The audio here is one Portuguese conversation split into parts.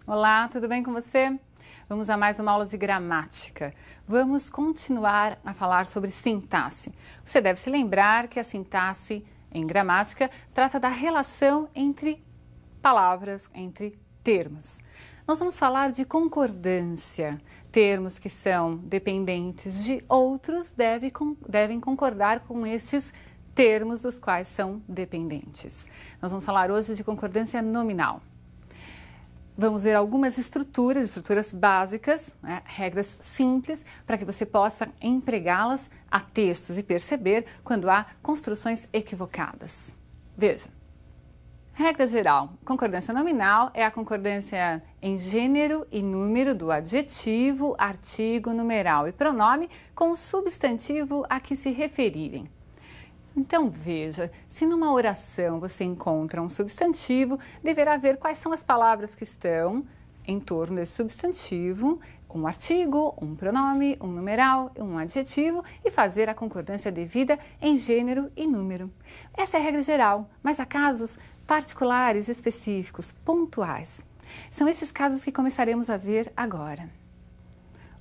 Olá, tudo bem com você? Vamos a mais uma aula de gramática. Vamos continuar a falar sobre sintaxe. Você deve se lembrar que a sintaxe em gramática trata da relação entre palavras, entre termos. Nós vamos falar de concordância. Termos que são dependentes de outros devem concordar com estes termos dos quais são dependentes. Nós vamos falar hoje de concordância nominal. Vamos ver algumas estruturas básicas, né, regras simples, para que você possa empregá-las a textos e perceber quando há construções equivocadas. Veja, regra geral, concordância nominal é a concordância em gênero e número do adjetivo, artigo, numeral e pronome com o substantivo a que se referirem. Então veja, se numa oração você encontra um substantivo, deverá ver quais são as palavras que estão em torno desse substantivo, um artigo, um pronome, um numeral, um adjetivo e fazer a concordância devida em gênero e número. Essa é a regra geral, mas há casos particulares, específicos, pontuais. São esses casos que começaremos a ver agora.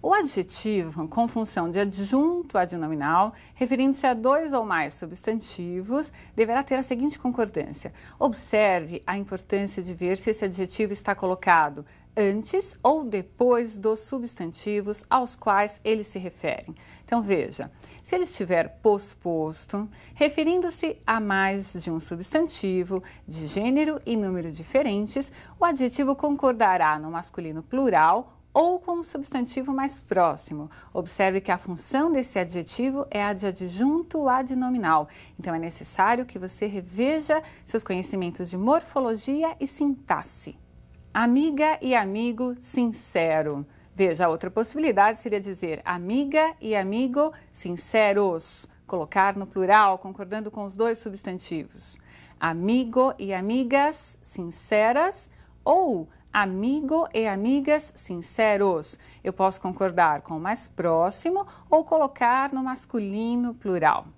O adjetivo, com função de adjunto adnominal, referindo-se a dois ou mais substantivos, deverá ter a seguinte concordância. Observe a importância de ver se esse adjetivo está colocado antes ou depois dos substantivos aos quais eles se referem. Então veja, se ele estiver posposto, referindo-se a mais de um substantivo de gênero e número diferentes, o adjetivo concordará no masculino plural ou com o substantivo mais próximo. Observe que a função desse adjetivo é a de adjunto adnominal. Então é necessário que você reveja seus conhecimentos de morfologia e sintaxe. Amiga e amigo sincero. Veja, a outra possibilidade seria dizer amiga e amigo sinceros. Colocar no plural, concordando com os dois substantivos. Amigo e amigas sinceras ou amigo e amigas sinceros. Eu posso concordar com o mais próximo ou colocar no masculino plural.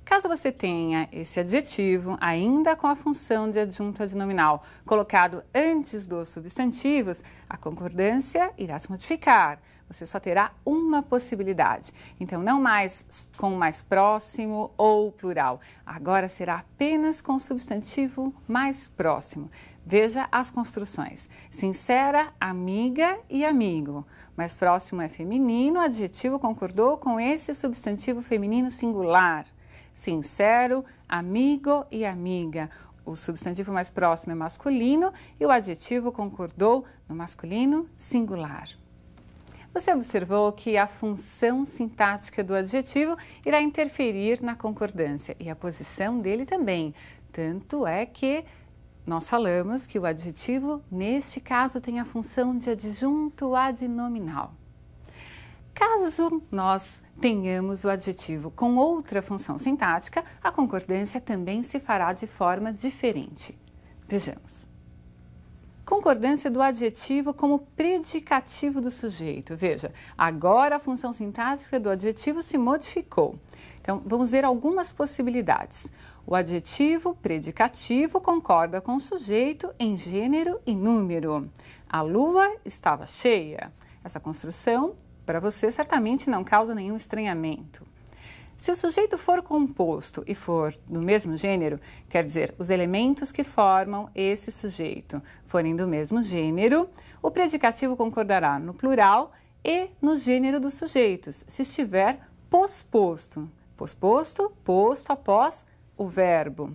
Caso você tenha esse adjetivo, ainda com a função de adjunto adnominal, colocado antes dos substantivos, a concordância irá se modificar. Você só terá uma possibilidade. Então, não mais com o mais próximo ou plural. Agora será apenas com o substantivo mais próximo. Veja as construções. Sincera, amiga e amigo. Mais próximo é feminino, o adjetivo concordou com esse substantivo feminino singular. Sincero, amigo e amiga. O substantivo mais próximo é masculino e o adjetivo concordou no masculino singular. Você observou que a função sintática do adjetivo irá interferir na concordância e a posição dele também. Tanto é que nós falamos que o adjetivo, neste caso, tem a função de adjunto adnominal. Caso nós tenhamos o adjetivo com outra função sintática, a concordância também se fará de forma diferente. Vejamos. Concordância do adjetivo como predicativo do sujeito. Veja, agora a função sintática do adjetivo se modificou. Então, vamos ver algumas possibilidades. O adjetivo predicativo concorda com o sujeito em gênero e número. A lua estava cheia. Essa construção, para você, certamente não causa nenhum estranhamento. Se o sujeito for composto e for do mesmo gênero, quer dizer, os elementos que formam esse sujeito forem do mesmo gênero, o predicativo concordará no plural e no gênero dos sujeitos, se estiver posposto. Posposto, posto após o verbo.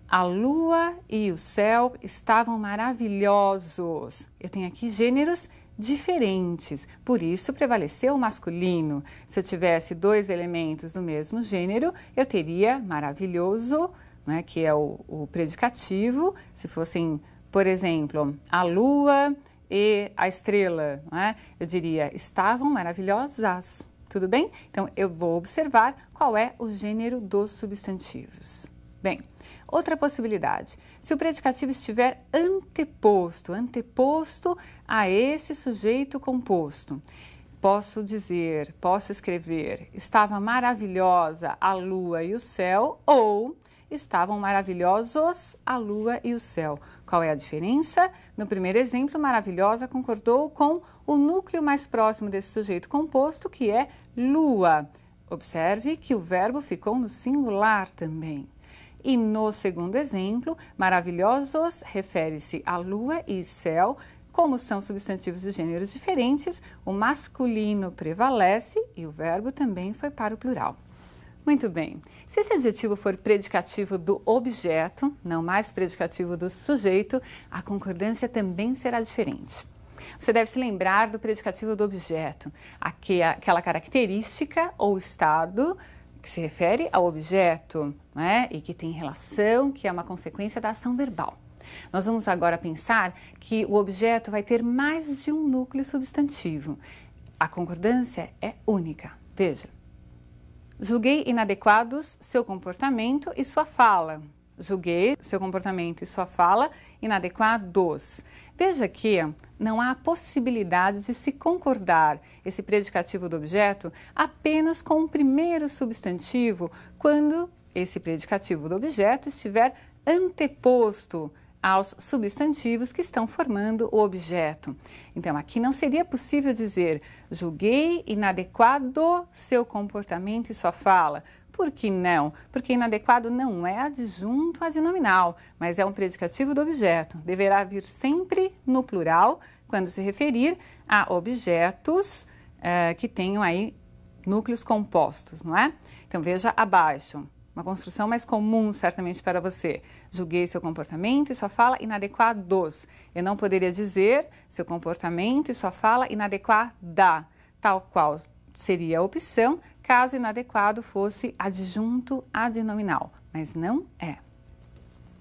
A lua e o céu estavam maravilhosos. Eu tenho aqui gêneros diferentes, por isso prevaleceu o masculino. Se eu tivesse dois elementos do mesmo gênero, eu teria maravilhoso, né, que é o predicativo. Se fossem, por exemplo, a lua e a estrela, né, eu diria estavam maravilhosas. Tudo bem? Então, eu vou observar qual é o gênero dos substantivos. Bem, outra possibilidade, se o predicativo estiver anteposto a esse sujeito composto, posso escrever, estava maravilhosa a lua e o céu, ou estavam maravilhosos a lua e o céu. Qual é a diferença? No primeiro exemplo, maravilhosa concordou com o núcleo mais próximo desse sujeito composto, que é lua. Observe que o verbo ficou no singular também. E no segundo exemplo, maravilhosos refere-se a lua e céu. Como são substantivos de gêneros diferentes, o masculino prevalece e o verbo também foi para o plural. Muito bem. Se esse adjetivo for predicativo do objeto, não mais predicativo do sujeito, a concordância também será diferente. Você deve se lembrar do predicativo do objeto, aquela característica ou estado que se refere ao objeto, né? E que tem relação, que é uma consequência da ação verbal. Nós vamos agora pensar que o objeto vai ter mais de um núcleo substantivo. A concordância é única. Veja. Julguei inadequados seu comportamento e sua fala. Julguei seu comportamento e sua fala inadequados. Veja que não há possibilidade de se concordar esse predicativo do objeto apenas com o primeiro substantivo, quando esse predicativo do objeto estiver anteposto aos substantivos que estão formando o objeto. Então, aqui não seria possível dizer julguei inadequado seu comportamento e sua fala. Por que não? Porque inadequado não é adjunto adnominal, mas é um predicativo do objeto. Deverá vir sempre no plural quando se referir a objetos que tenham aí núcleos compostos, não é? Então, veja abaixo. Uma construção mais comum, certamente, para você. Julguei seu comportamento e sua fala inadequados. Eu não poderia dizer seu comportamento e sua fala inadequada, tal qual seria a opção caso inadequado fosse adjunto adnominal, mas não é.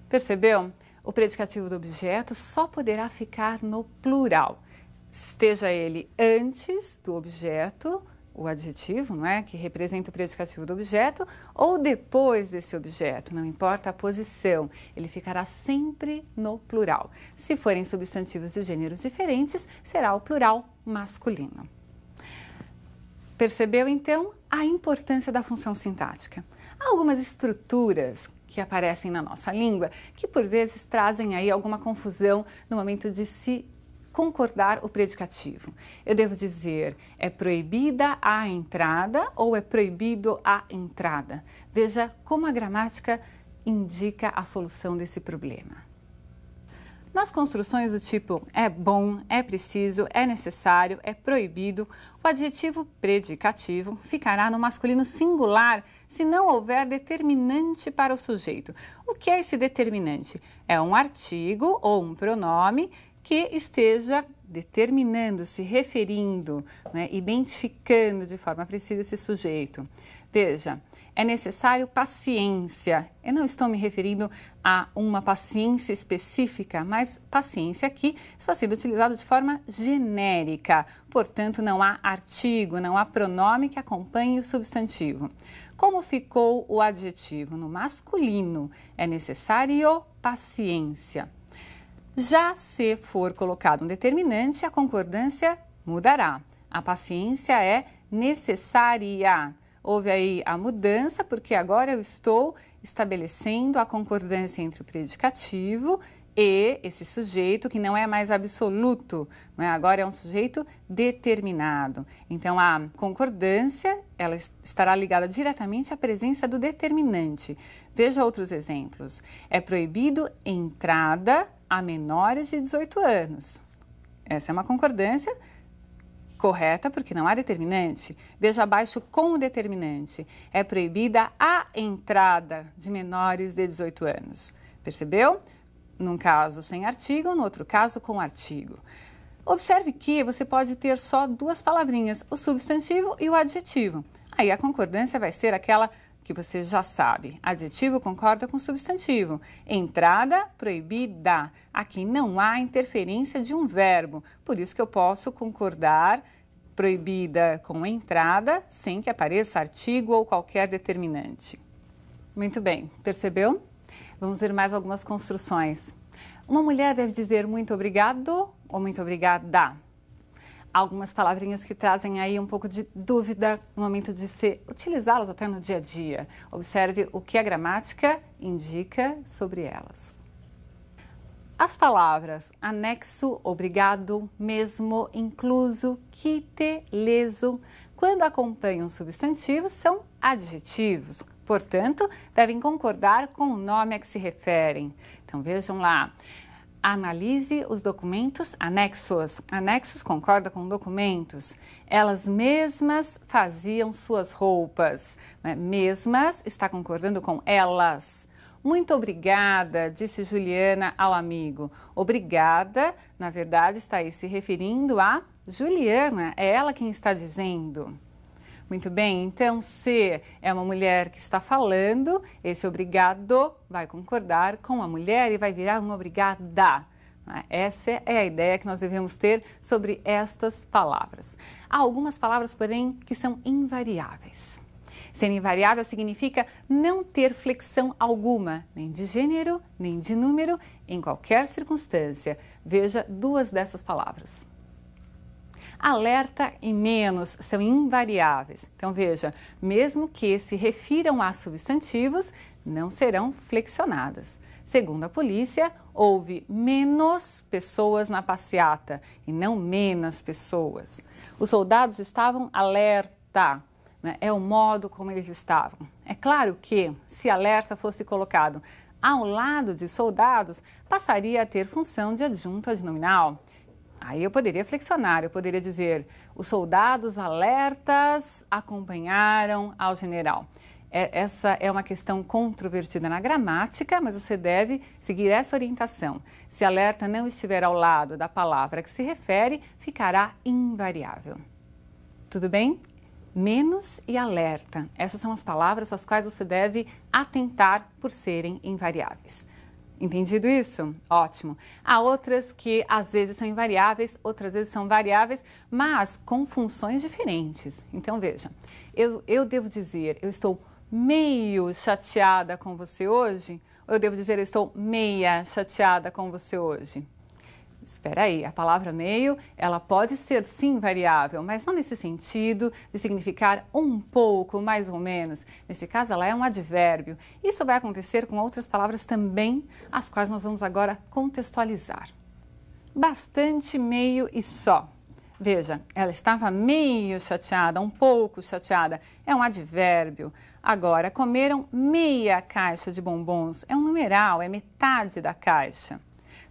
Percebeu? O predicativo do objeto só poderá ficar no plural. Esteja ele antes do objeto, o adjetivo, não é, que representa o predicativo do objeto, ou depois desse objeto, não importa a posição, ele ficará sempre no plural. Se forem substantivos de gêneros diferentes, será o plural masculino. Percebeu, então, a importância da função sintática? Há algumas estruturas que aparecem na nossa língua que, por vezes, trazem aí alguma confusão no momento de se concordar o predicativo. Eu devo dizer, é proibida a entrada ou é proibido a entrada? Veja como a gramática indica a solução desse problema. Nas construções do tipo é bom, é preciso, é necessário, é proibido, o adjetivo predicativo ficará no masculino singular se não houver determinante para o sujeito. O que é esse determinante? É um artigo ou um pronome que esteja determinando, se referindo, né, identificando de forma precisa esse sujeito. Veja, é necessário paciência. Eu não estou me referindo a uma paciência específica, mas paciência aqui está sendo utilizado de forma genérica. Portanto, não há artigo, não há pronome que acompanhe o substantivo. Como ficou o adjetivo? No masculino, é necessário paciência. Já se for colocado um determinante, a concordância mudará. A paciência é necessária. Houve aí a mudança, porque agora eu estou estabelecendo a concordância entre o predicativo e esse sujeito que não é mais absoluto, não é? Agora é um sujeito determinado. Então, a concordância ela estará ligada diretamente à presença do determinante. Veja outros exemplos. É proibido entrada a menores de 18 anos. Essa é uma concordância correta, porque não há determinante. Veja abaixo com o determinante. É proibida a entrada de menores de 18 anos. Percebeu? Num caso sem artigo, no outro caso com artigo. Observe que você pode ter só duas palavrinhas, o substantivo e o adjetivo. Aí a concordância vai ser aquela que você já sabe. Adjetivo concorda com substantivo. Entrada, proibida. Aqui não há interferência de um verbo. Por isso que eu posso concordar proibida com entrada sem que apareça artigo ou qualquer determinante. Muito bem, percebeu? Vamos ver mais algumas construções. Uma mulher deve dizer muito obrigado ou muito obrigada. Algumas palavrinhas que trazem aí um pouco de dúvida no momento de se utilizá-las até no dia a dia. Observe o que a gramática indica sobre elas. As palavras anexo, obrigado, mesmo, incluso, quite, leso, quando acompanham substantivos, são adjetivos. Portanto, devem concordar com o nome a que se referem. Então, vejam lá. Analise os documentos anexos. Anexos concorda com documentos. Elas mesmas faziam suas roupas. Né? Mesmas está concordando com elas. Muito obrigada, disse Juliana ao amigo. Obrigada, na verdade, está aí se referindo a Juliana. É ela quem está dizendo. Muito bem, então se é uma mulher que está falando, esse obrigado vai concordar com a mulher e vai virar uma obrigada. Essa é a ideia que nós devemos ter sobre estas palavras. Há algumas palavras, porém, que são invariáveis. Ser invariável significa não ter flexão alguma, nem de gênero, nem de número, em qualquer circunstância. Veja duas dessas palavras. Alerta e menos são invariáveis. Então, veja, mesmo que se refiram a substantivos, não serão flexionadas. Segundo a polícia, houve menos pessoas na passeata e não menos pessoas. Os soldados estavam alerta, né? É o modo como eles estavam. É claro que, se alerta fosse colocado ao lado de soldados, passaria a ter função de adjunto adnominal. Aí eu poderia flexionar, eu poderia dizer, os soldados alertas acompanharam ao general. Essa é uma questão controvertida na gramática, mas você deve seguir essa orientação. Se alerta não estiver ao lado da palavra que se refere, ficará invariável. Tudo bem? Menos e alerta. Essas são as palavras às quais você deve atentar por serem invariáveis. Entendido isso? Ótimo. Há outras que às vezes são invariáveis, outras vezes são variáveis, mas com funções diferentes. Então veja, eu devo dizer, eu estou meio chateada com você hoje? Ou eu devo dizer, eu estou meia chateada com você hoje? Espera aí, a palavra meio, ela pode ser sim variável, mas não nesse sentido de significar um pouco, mais ou menos. Nesse caso, ela é um advérbio. Isso vai acontecer com outras palavras também, as quais nós vamos agora contextualizar. Bastante, meio e só. Veja, ela estava meio chateada, um pouco chateada. É um advérbio. Agora, comeram meia caixa de bombons. É um numeral, é metade da caixa.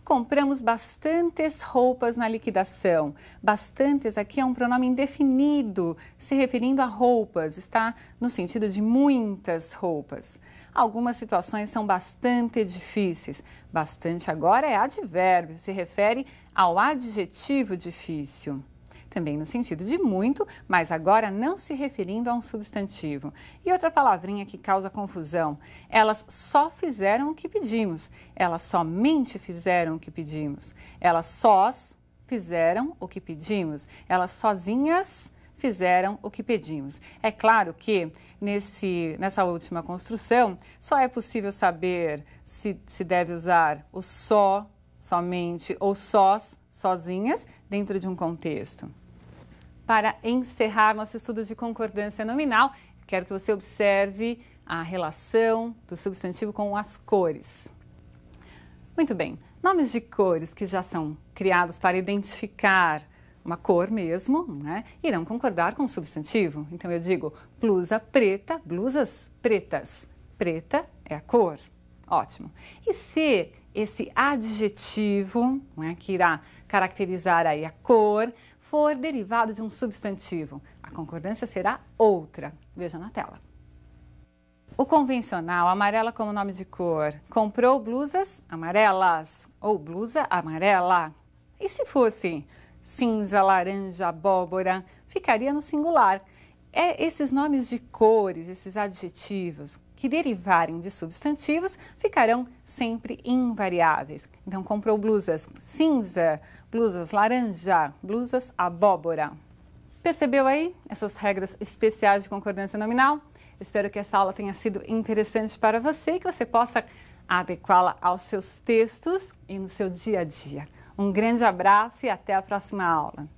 Compramos bastantes roupas na liquidação. Bastantes aqui é um pronome indefinido, se referindo a roupas, está no sentido de muitas roupas. Algumas situações são bastante difíceis. Bastante agora é advérbio, se refere ao adjetivo difícil. Também no sentido de muito, mas agora não se referindo a um substantivo. E outra palavrinha que causa confusão, elas só fizeram o que pedimos, elas somente fizeram o que pedimos, elas sós fizeram o que pedimos, elas sozinhas fizeram o que pedimos. É claro que nessa última construção só é possível saber se deve usar o só, somente ou sós, sozinhas, dentro de um contexto. Para encerrar nosso estudo de concordância nominal, quero que você observe a relação do substantivo com as cores. Muito bem, nomes de cores que já são criados para identificar uma cor mesmo, né, irão concordar com o substantivo. Então eu digo blusa preta, blusas pretas. Preta é a cor. Ótimo. E se esse adjetivo, né, que irá caracterizar aí a cor, for derivado de um substantivo, a concordância será outra. Veja na tela. O convencional, amarela como nome de cor, comprou blusas amarelas ou blusa amarela. E se fosse cinza, laranja, abóbora, ficaria no singular. Esses nomes de cores, esses adjetivos que derivarem de substantivos ficarão sempre invariáveis. Então, comprou blusas cinza, blusas laranja, blusas abóbora. Percebeu aí essas regras especiais de concordância nominal? Espero que essa aula tenha sido interessante para você e que você possa adequá-la aos seus textos e no seu dia a dia. Um grande abraço e até a próxima aula.